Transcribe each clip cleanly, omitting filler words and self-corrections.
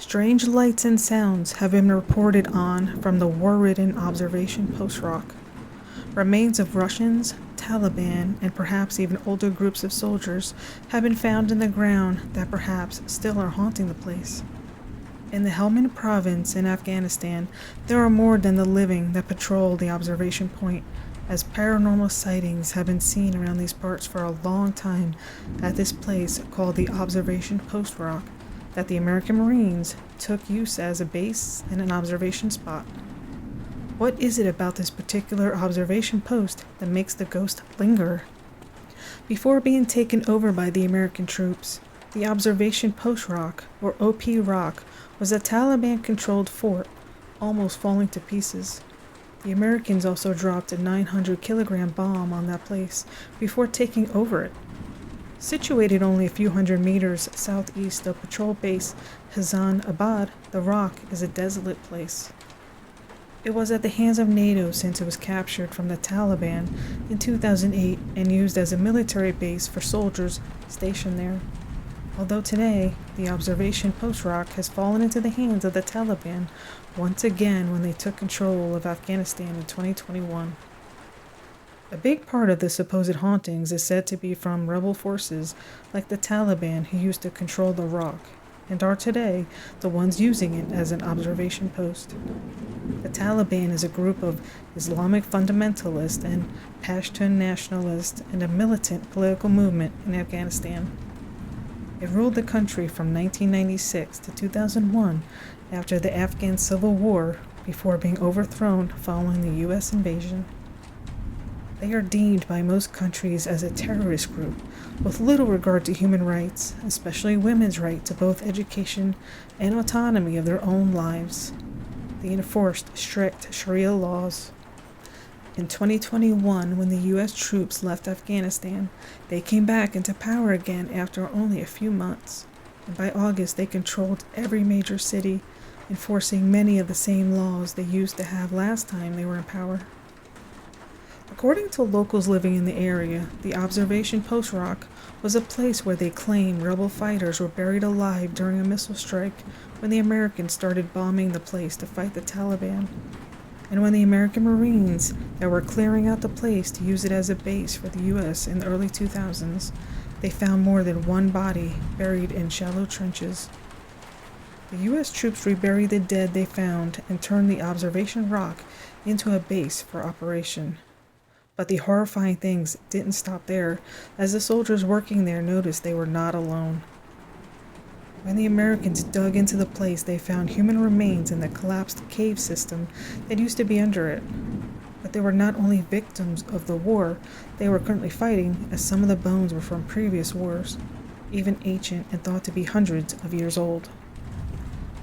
Strange lights and sounds have been reported on from the war-ridden observation post rock. Remains of Russians, Taliban, and perhaps even older groups of soldiers have been found in the ground that perhaps still are haunting the place. In the Helmand province in Afghanistan, there are more than the living that patrol the observation point, as paranormal sightings have been seen around these parts for a long time at this place called the Observation Post Rock, that the American Marines took use as a base and an observation spot. What is it about this particular observation post that makes the ghost linger? Before being taken over by the American troops, the Observation Post Rock, or OP Rock, was a Taliban-controlled fort, almost falling to pieces. The Americans also dropped a 900-kilogram bomb on that place before taking over it. Situated only a few hundred meters southeast of patrol base Hazan Abad, the rock is a desolate place. It was at the hands of NATO since it was captured from the Taliban in 2008 and used as a military base for soldiers stationed there. Although today, the observation post rock has fallen into the hands of the Taliban once again when they took control of Afghanistan in 2021. A big part of the supposed hauntings is said to be from rebel forces like the Taliban who used to control the rock, and are today the ones using it as an observation post. The Taliban is a group of Islamic fundamentalists and Pashtun nationalists and a militant political movement in Afghanistan. It ruled the country from 1996 to 2001 after the Afghan Civil War before being overthrown following the U.S. invasion. They are deemed by most countries as a terrorist group with little regard to human rights, especially women's right to both education and autonomy of their own lives. They enforced strict Sharia laws. In 2021, when the U.S. troops left Afghanistan, they came back into power again after only a few months. And by August, they controlled every major city, enforcing many of the same laws they used to have last time they were in power. According to locals living in the area, the observation post rock was a place where they claim rebel fighters were buried alive during a missile strike when the Americans started bombing the place to fight the Taliban. And when the American Marines that were clearing out the place to use it as a base for the U.S. in the early 2000s, they found more than one body buried in shallow trenches. The U.S. troops reburied the dead they found and turned the observation rock into a base for operation. But the horrifying things didn't stop there, as the soldiers working there noticed they were not alone. When the Americans dug into the place, they found human remains in the collapsed cave system that used to be under it. But they were not only victims of the war they were currently fighting, as some of the bones were from previous wars, even ancient and thought to be hundreds of years old.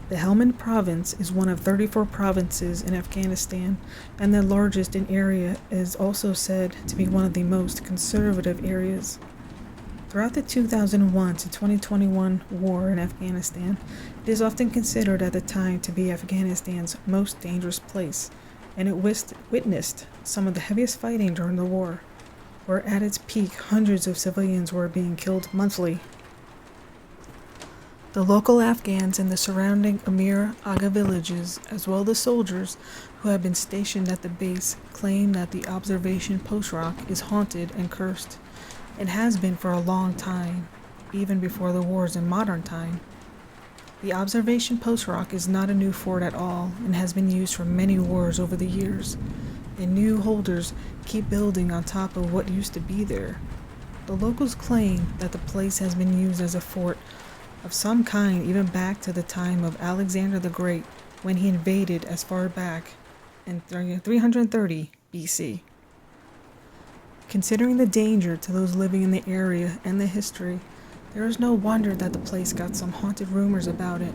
The Helmand province is one of 34 provinces in Afghanistan, and the largest in area is also said to be one of the most conservative areas. Throughout the 2001 to 2021 war in Afghanistan, it is often considered at the time to be Afghanistan's most dangerous place, and it witnessed some of the heaviest fighting during the war, where at its peak hundreds of civilians were being killed monthly. The local Afghans in the surrounding Amir Aga villages, as well as the soldiers who have been stationed at the base, claim that the observation post rock is haunted and cursed. It has been for a long time, even before the wars in modern time. The observation post rock is not a new fort at all and has been used for many wars over the years, and new holders keep building on top of what used to be there. The locals claim that the place has been used as a fort of some kind even back to the time of Alexander the Great, when he invaded as far back in 330 BC. Considering the danger to those living in the area and the history, there is no wonder that the place got some haunted rumors about it.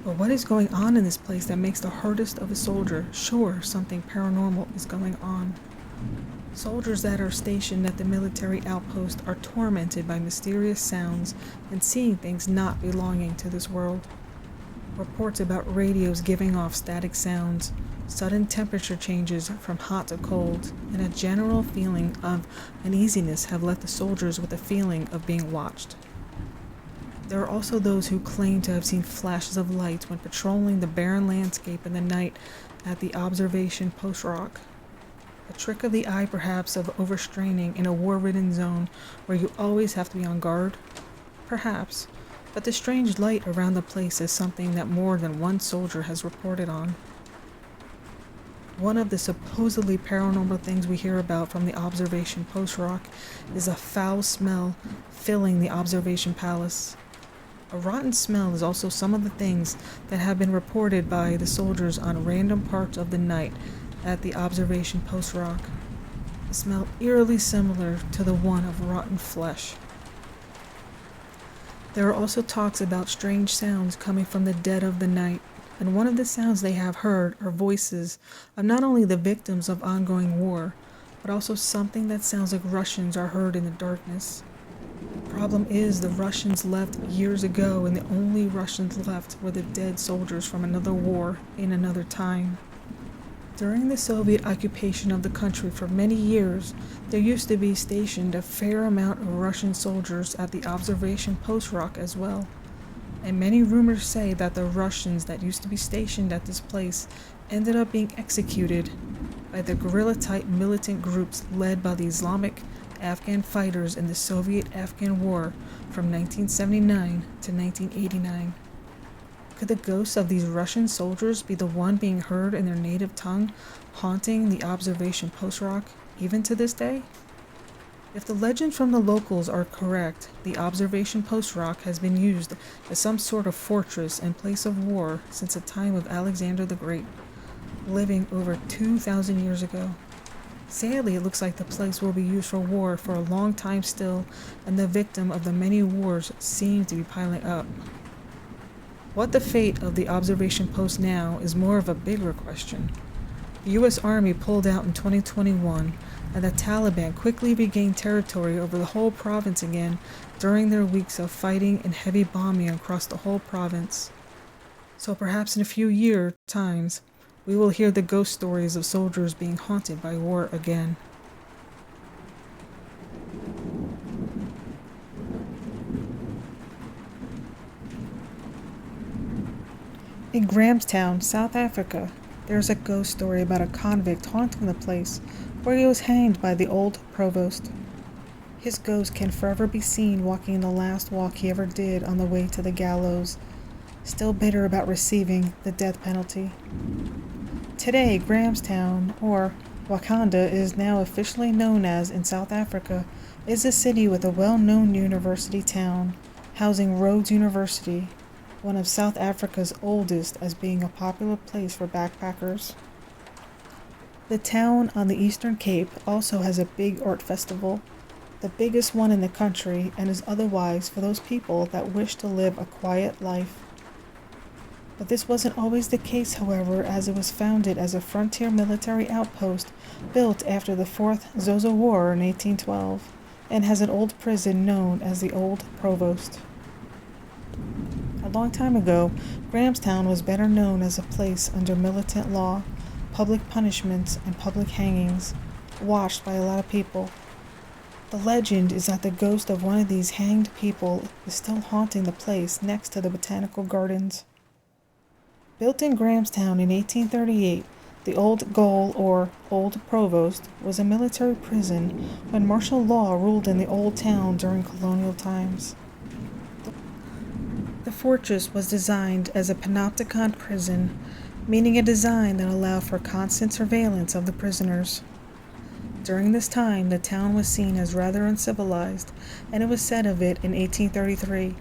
But what is going on in this place that makes the hardest of a soldier sure something paranormal is going on? Soldiers that are stationed at the military outpost are tormented by mysterious sounds and seeing things not belonging to this world. Reports about radios giving off static sounds, sudden temperature changes from hot to cold, and a general feeling of uneasiness have left the soldiers with a feeling of being watched. There are also those who claim to have seen flashes of light when patrolling the barren landscape in the night at the observation post rock. A trick of the eye, perhaps, of overstraining in a war-ridden zone where you always have to be on guard? Perhaps, but the strange light around the place is something that more than one soldier has reported on. One of the supposedly paranormal things we hear about from the observation post rock is a foul smell filling the observation palace. A rotten smell is also some of the things that have been reported by the soldiers on random parts of the night at the observation post rock. A smell eerily similar to the one of rotten flesh. There are also talks about strange sounds coming from the dead of the night, and one of the sounds they have heard are voices of not only the victims of ongoing war, but also something that sounds like Russians are heard in the darkness. The problem is the Russians left years ago, and the only Russians left were the dead soldiers from another war in another time. During the Soviet occupation of the country for many years, there used to be stationed a fair amount of Russian soldiers at the observation post rock as well. And many rumors say that the Russians that used to be stationed at this place ended up being executed by the guerrilla-type militant groups led by the Islamic Afghan fighters in the Soviet-Afghan War from 1979 to 1989. Could the ghosts of these Russian soldiers be the one being heard in their native tongue, haunting the observation post rock, even to this day? If the legends from the locals are correct, the observation post rock has been used as some sort of fortress and place of war since the time of Alexander the Great, living over 2,000 years ago. Sadly, it looks like the place will be used for war for a long time still, and the victim of the many wars seems to be piling up. What the fate of the observation post now is more of a bigger question. The U.S. Army pulled out in 2021, and the Taliban quickly regained territory over the whole province again during their weeks of fighting and heavy bombing across the whole province. So perhaps in a few years' times, we will hear the ghost stories of soldiers being haunted by war again. In Grahamstown, South Africa, there is a ghost story about a convict haunting the place where he was hanged by the old provost. His ghost can forever be seen walking the last walk he ever did on the way to the gallows, still bitter about receiving the death penalty. Today, Grahamstown, or Wakanda is now officially known as in South Africa, is a city with a well-known university town, housing Rhodes University, one of South Africa's oldest, as being a popular place for backpackers. The town on the Eastern Cape also has a big art festival, the biggest one in the country, and is otherwise for those people that wish to live a quiet life. But this wasn't always the case, however, as it was founded as a frontier military outpost built after the Fourth Zozo War in 1812, and has an old prison known as the Old Provost. A long time ago, Grahamstown was better known as a place under militant law, public punishments, and public hangings, watched by a lot of people. The legend is that the ghost of one of these hanged people is still haunting the place next to the botanical gardens. Built in Grahamstown in 1838, the Old Gaol, or Old Provost, was a military prison when martial law ruled in the old town during colonial times. The fortress was designed as a panopticon prison, meaning a design that allowed for constant surveillance of the prisoners. During this time, the town was seen as rather uncivilized, and it was said of it in 1833,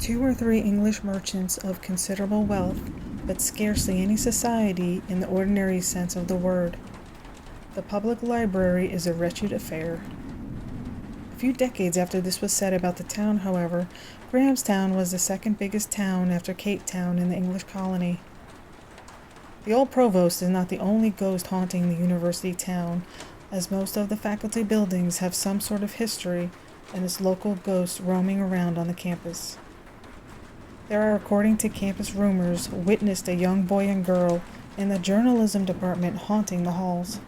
2 or 3 English merchants of considerable wealth, but scarcely any society in the ordinary sense of the word. The public library is a wretched affair. A few decades after this was said about the town, however, Grahamstown was the second biggest town after Cape Town in the English colony. The Old Provost is not the only ghost haunting the university town, as most of the faculty buildings have some sort of history and its local ghosts roaming around on the campus. There are, according to campus rumors, witnessed a young boy and girl in the journalism department haunting the halls.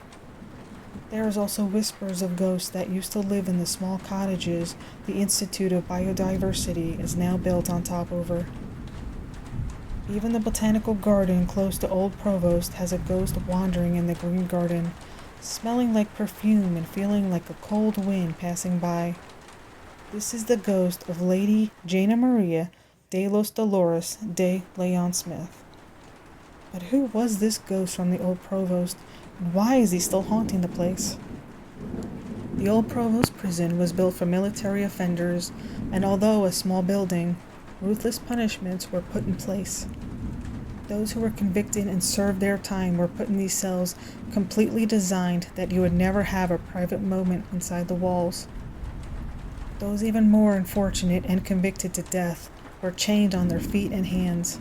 There is also whispers of ghosts that used to live in the small cottages the Institute of Biodiversity is now built on top over. Even the botanical garden close to Old Provost has a ghost wandering in the green garden, smelling like perfume and feeling like a cold wind passing by. This is the ghost of Lady Jana Maria de los Dolores de Leon Smith. But who was this ghost from the Old Provost, and why is he still haunting the place? The Old Provost prison was built for military offenders, and although a small building, ruthless punishments were put in place. Those who were convicted and served their time were put in these cells completely designed that you would never have a private moment inside the walls. Those even more unfortunate and convicted to death were chained on their feet and hands,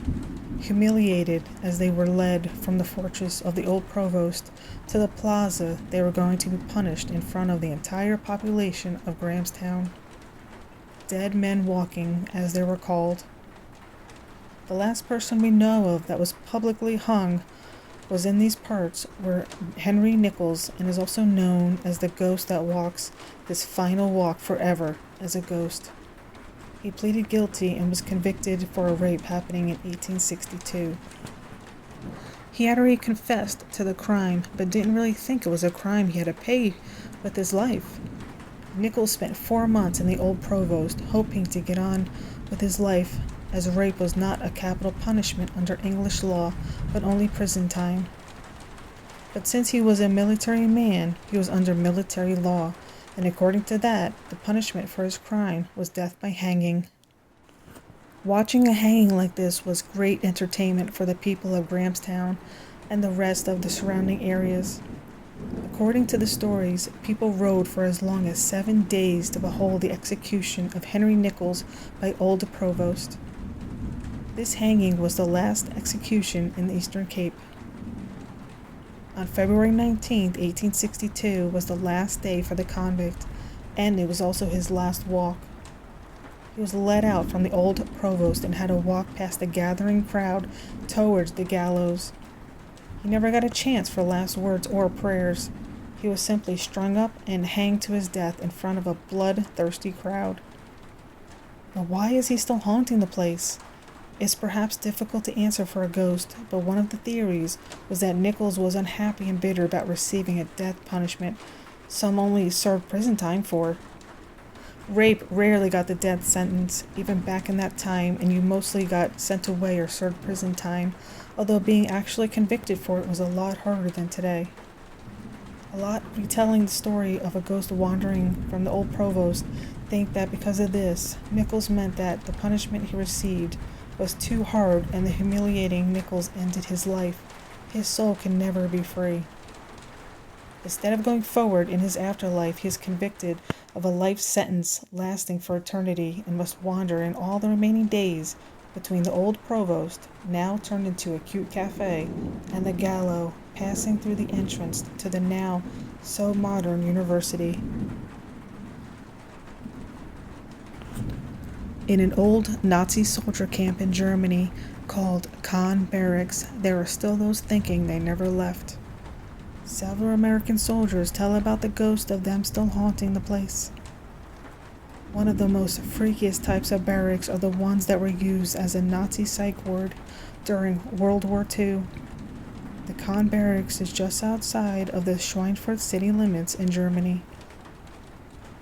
humiliated as they were led from the fortress of the Old Provost to the plaza. They were going to be punished in front of the entire population of Grahamstown. Dead men walking, as they were called. The last person we know of that was publicly hung was in these parts were Henry Nichols, and is also known as the ghost that walks this final walk forever as a ghost. He pleaded guilty and was convicted for a rape happening in 1862. He had already confessed to the crime, but didn't really think it was a crime he had to pay with his life. Nichols spent 4 months in the Old Provost, hoping to get on with his life, as rape was not a capital punishment under English law, but only prison time. But since he was a military man, he was under military law, and according to that, the punishment for his crime was death by hanging. Watching a hanging like this was great entertainment for the people of Grahamstown and the rest of the surrounding areas. According to the stories, people rode for as long as 7 days to behold the execution of Henry Nichols by Old Provost. This hanging was the last execution in the Eastern Cape. On February 19, 1862 was the last day for the convict, and it was also his last walk. He was led out from the Old Provost and had to walk past the gathering crowd towards the gallows. He never got a chance for last words or prayers. He was simply strung up and hanged to his death in front of a bloodthirsty crowd. But why is he still haunting the place? It's perhaps difficult to answer for a ghost, but one of the theories was that Nichols was unhappy and bitter about receiving a death punishment some only served prison time for. Rape rarely got the death sentence, even back in that time, and you mostly got sent away or served prison time, although being actually convicted for it was a lot harder than today. A lot retelling the story of a ghost wandering from the Old Provost think that because of this, Nichols meant that the punishment he received was too hard, and the humiliating Nichols ended his life. His soul can never be free. Instead of going forward in his afterlife, he is convicted of a life sentence lasting for eternity and must wander in all the remaining days between the Old Provost, now turned into a cute cafe, and the gallows, passing through the entrance to the now so modern university. In an old Nazi soldier camp in Germany called Conn Barracks, there are still those thinking they never left. Several American soldiers tell about the ghost of them still haunting the place. One of the most freakiest types of barracks are the ones that were used as a Nazi psych ward during World War II. The Conn Barracks is just outside of the Schweinfurt city limits in Germany.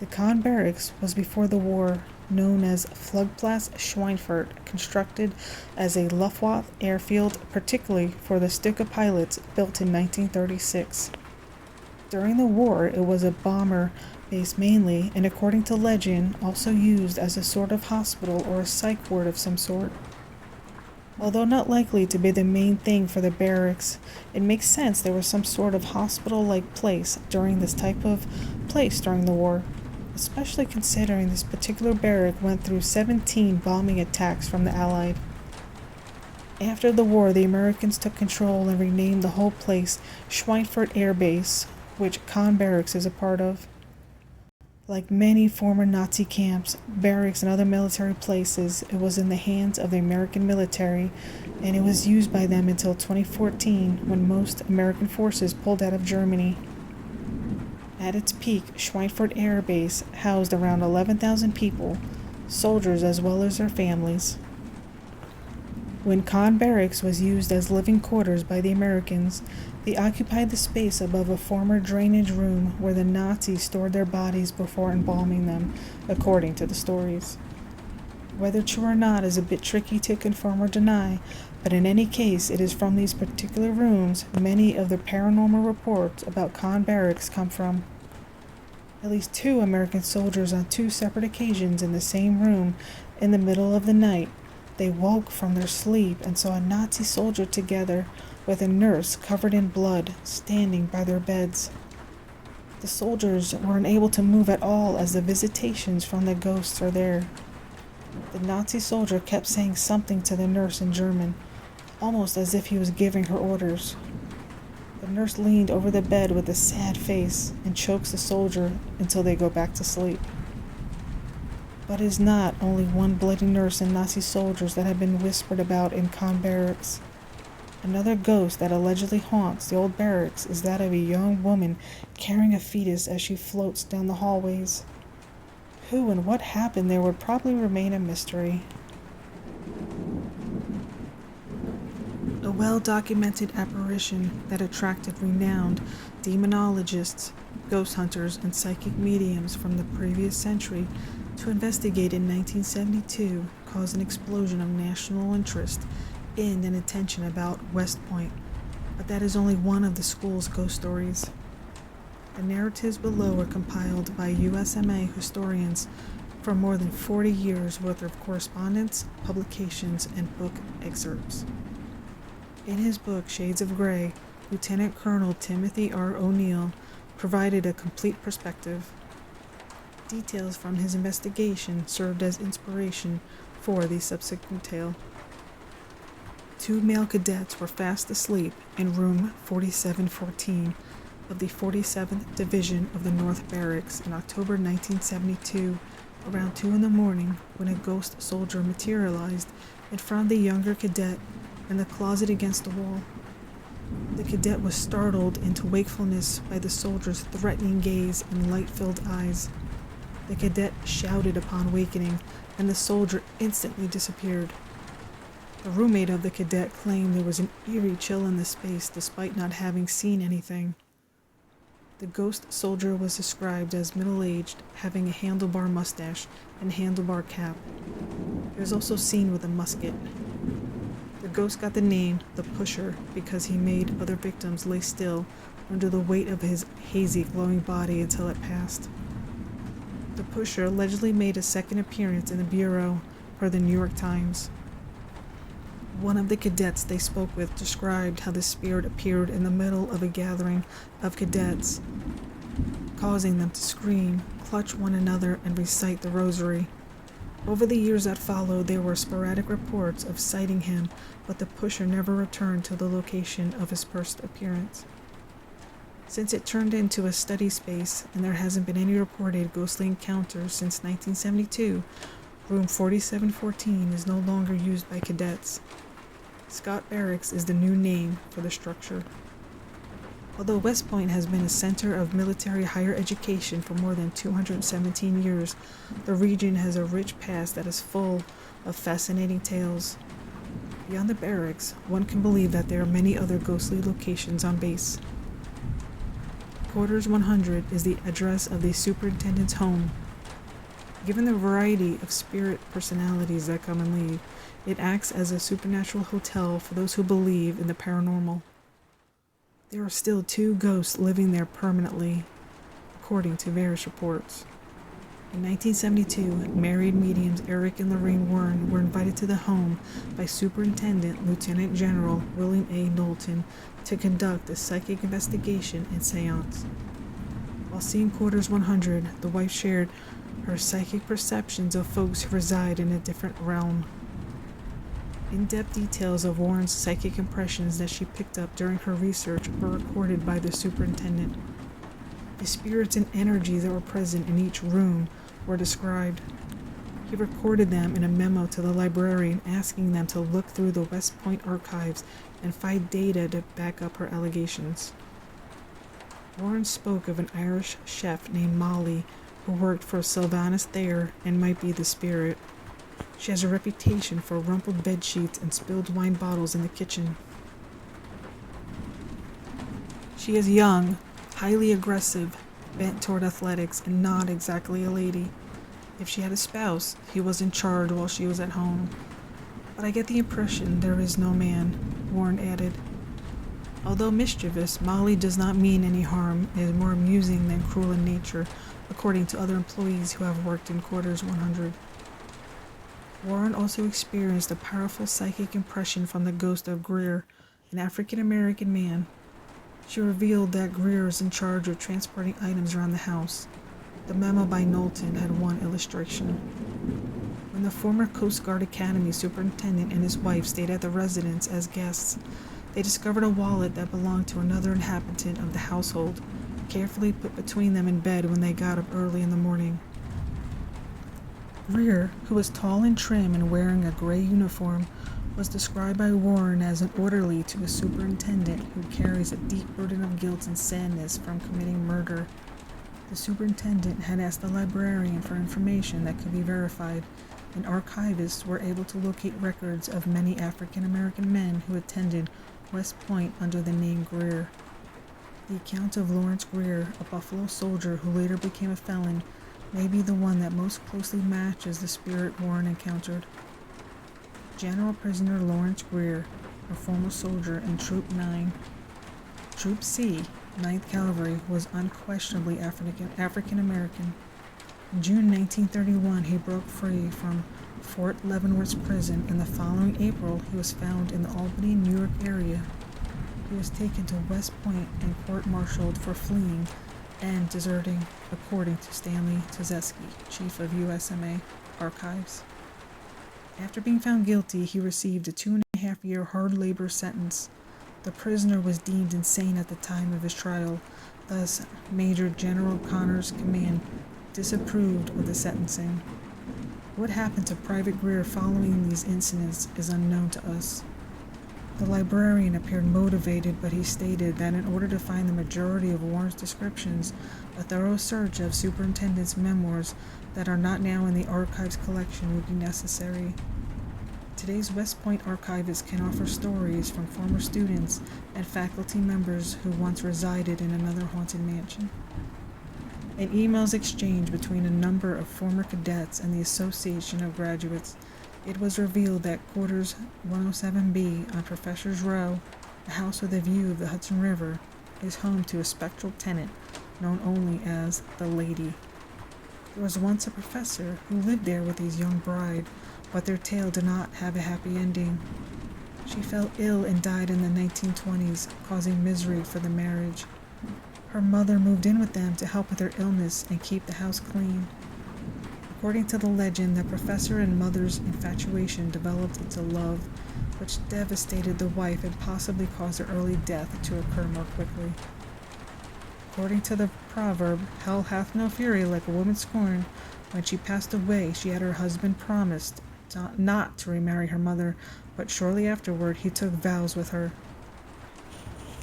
The Conn Barracks was before the war known as Flugplatz Schweinfurt, constructed as a Luftwaffe airfield particularly for the Stuka pilots, built in 1936. During the war, it was a bomber base mainly, and according to legend, also used as a sort of hospital or a psych ward of some sort. Although not likely to be the main thing for the barracks, it makes sense there was some sort of hospital-like place during this type of place during the war, especially considering this particular barrack went through 17 bombing attacks from the Allied. After the war, the Americans took control and renamed the whole place Schweinfurt Air Base, which Conn Barracks is a part of. Like many former Nazi camps, barracks, and other military places, it was in the hands of the American military, and it was used by them until 2014, when most American forces pulled out of Germany. At its peak, Schweinfurt Air Base housed around 11,000 people, soldiers as well as their families. When Conn Barracks was used as living quarters by the Americans, they occupied the space above a former drainage room where the Nazis stored their bodies before embalming them, according to the stories. Whether true or not is a bit tricky to confirm or deny, but in any case, it is from these particular rooms many of the paranormal reports about Conn Barracks come from. At least 2 American soldiers on 2 separate occasions in the same room in the middle of the night. They woke from their sleep and saw a Nazi soldier together with a nurse covered in blood standing by their beds. The soldiers were unable to move at all as the visitations from the ghosts are there. The Nazi soldier kept saying something to the nurse in German, almost as if he was giving her orders. The nurse leaned over the bed with a sad face and chokes the soldier until they go back to sleep. But it is not only one bloody nurse and Nazi soldiers that have been whispered about in Conn Barracks. Another ghost that allegedly haunts the old barracks is that of a young woman carrying a fetus as she floats down the hallways. Who and what happened there would probably remain a mystery. A well-documented apparition that attracted renowned demonologists, ghost hunters, and psychic mediums from the previous century to investigate in 1972 caused an explosion of national interest in and attention about West Point, but that is only one of the school's ghost stories. The narratives below are compiled by USMA historians from more than 40 years worth of correspondence, publications, and book excerpts. In his book, Shades of Grey, Lieutenant Colonel Timothy R. O'Neill provided a complete perspective. Details from his investigation served as inspiration for the subsequent tale. 2 male cadets were fast asleep in room 4714 of the 47th Division of the North Barracks in October 1972, around 2 in the morning, when a ghost soldier materialized in front of the younger cadet in the closet against the wall. The cadet was startled into wakefulness by the soldier's threatening gaze and light-filled eyes. The cadet shouted upon awakening, and the soldier instantly disappeared. The roommate of the cadet claimed there was an eerie chill in the space despite not having seen anything. The ghost soldier was described as middle-aged, having a handlebar mustache and handlebar cap. He was also seen with a musket. The ghost got the name The Pusher because he made other victims lay still under the weight of his hazy, glowing body until it passed. The Pusher allegedly made a second appearance in the Bureau, per the New York Times. One of the cadets they spoke with described how the spirit appeared in the middle of a gathering of cadets, causing them to scream, clutch one another, and recite the rosary. Over the years that followed, there were sporadic reports of sighting him, but the Pusher never returned to the location of his first appearance. Since it turned into a study space and there hasn't been any reported ghostly encounters since 1972, room 4714 is no longer used by cadets. Scott Barracks is the new name for the structure. Although West Point has been a center of military higher education for more than 217 years, the region has a rich past that is full of fascinating tales. Beyond the barracks, one can believe that there are many other ghostly locations on base. Quarters 100 is the address of the superintendent's home. Given the variety of spirit personalities that come and leave, it acts as a supernatural hotel for those who believe in the paranormal. There are still 2 ghosts living there permanently, according to various reports. In 1972, married mediums Eric and Lorraine Warren were invited to the home by Superintendent Lieutenant General William A. Knowlton to conduct a psychic investigation and seance. While seeing Quarters 100, the wife shared her psychic perceptions of folks who reside in a different realm. In-depth details of Warren's psychic impressions that she picked up during her research were recorded by the superintendent. The spirits and energies that were present in each room were described. He recorded them in a memo to the librarian asking them to look through the West Point archives and find data to back up her allegations. Warren spoke of an Irish chef named Molly who worked for Sylvanus Thayer and might be the spirit. She has a reputation for rumpled bed sheets and spilled wine bottles in the kitchen. She is young, highly aggressive, bent toward athletics, and not exactly a lady. If she had a spouse, he was in charge while she was at home. But I get the impression there is no man, Warren added. Although mischievous, Molly does not mean any harm and is more amusing than cruel in nature, according to other employees who have worked in Quarters 100. Warren also experienced a powerful psychic impression from the ghost of Greer, an African-American man. She revealed that Greer is in charge of transporting items around the house. The memo by Knowlton had one illustration. When the former Coast Guard Academy superintendent and his wife stayed at the residence as guests, they discovered a wallet that belonged to another inhabitant of the household, carefully put between them in bed when they got up early in the morning. Greer, who was tall and trim and wearing a gray uniform, was described by Warren as an orderly to a superintendent who carries a deep burden of guilt and sadness from committing murder. The superintendent had asked the librarian for information that could be verified, and archivists were able to locate records of many African American men who attended West Point under the name Greer. The account of Lawrence Greer, a Buffalo soldier who later became a felon, may be the one that most closely matches the spirit Warren encountered. General Prisoner Lawrence Greer, a former soldier in Troop 9, Troop C, 9th Cavalry, was unquestionably African American. In June 1931, he broke free from Fort Leavenworth's prison, and the following April, he was found in the Albany, New York area. He was taken to West Point and court-martialed for fleeing and deserting, according to Stanley Tozesky, chief of USMA Archives. After being found guilty, he received a 2.5-year hard labor sentence. The prisoner was deemed insane at the time of his trial, thus Major General Connor's command disapproved of the sentencing. What happened to Private Greer following these incidents is unknown to us. The librarian appeared motivated, but he stated that in order to find the majority of Warren's descriptions, a thorough search of superintendent's memoirs that are not now in the archives collection would be necessary. Today's West Point archivists can offer stories from former students and faculty members who once resided in another haunted mansion. In emails exchanged between a number of former cadets and the Association of Graduates, it was revealed that Quarters 107B on Professor's Row, a house with a view of the Hudson River, is home to a spectral tenant known only as the Lady. There was once a professor who lived there with his young bride, but their tale did not have a happy ending. She fell ill and died in the 1920s, causing misery for the marriage. Her mother moved in with them to help with her illness and keep the house clean. According to the legend, the professor and mother's infatuation developed into love, which devastated the wife and possibly caused her early death to occur more quickly. According to the proverb, hell hath no fury like a woman scorned, when she passed away, she had her husband promised not to remarry her mother, but shortly afterward he took vows with her.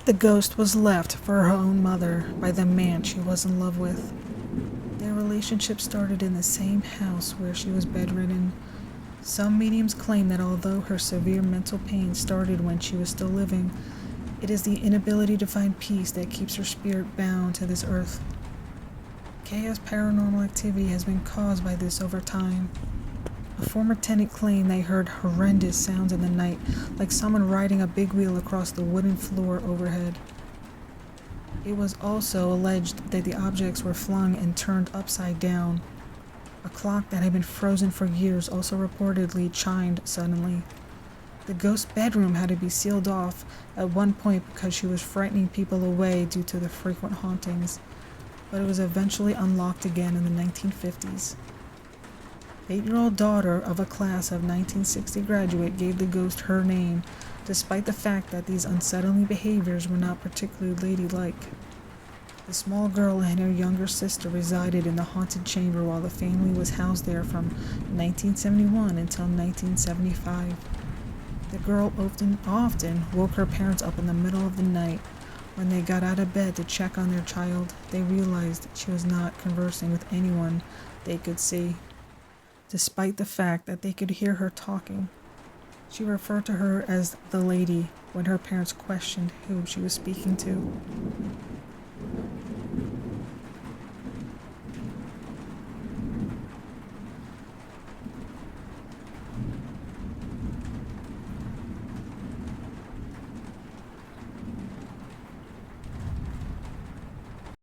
The ghost was left for her own mother by the man she was in love with. Their relationship started in the same house where she was bedridden. Some mediums claim that although her severe mental pain started when she was still living, it is the inability to find peace that keeps her spirit bound to this earth. Chaos paranormal activity has been caused by this over time. A former tenant claimed they heard horrendous sounds in the night, like someone riding a big wheel across the wooden floor overhead. It was also alleged that the objects were flung and turned upside down. A clock that had been frozen for years also reportedly chimed suddenly. The ghost bedroom had to be sealed off at one point because she was frightening people away due to the frequent hauntings, but it was eventually unlocked again in the 1950s. 8-year-old daughter of a class of 1960 graduate gave the ghost her name, despite the fact that these unsettling behaviors were not particularly ladylike. The small girl and her younger sister resided in the haunted chamber while the family was housed there from 1971 until 1975. The girl often woke her parents up in the middle of the night When they got out of bed to check on their child, they realized she was not conversing with anyone they could see, despite the fact that they could hear her talking. She referred to her as the lady when her parents questioned who she was speaking to.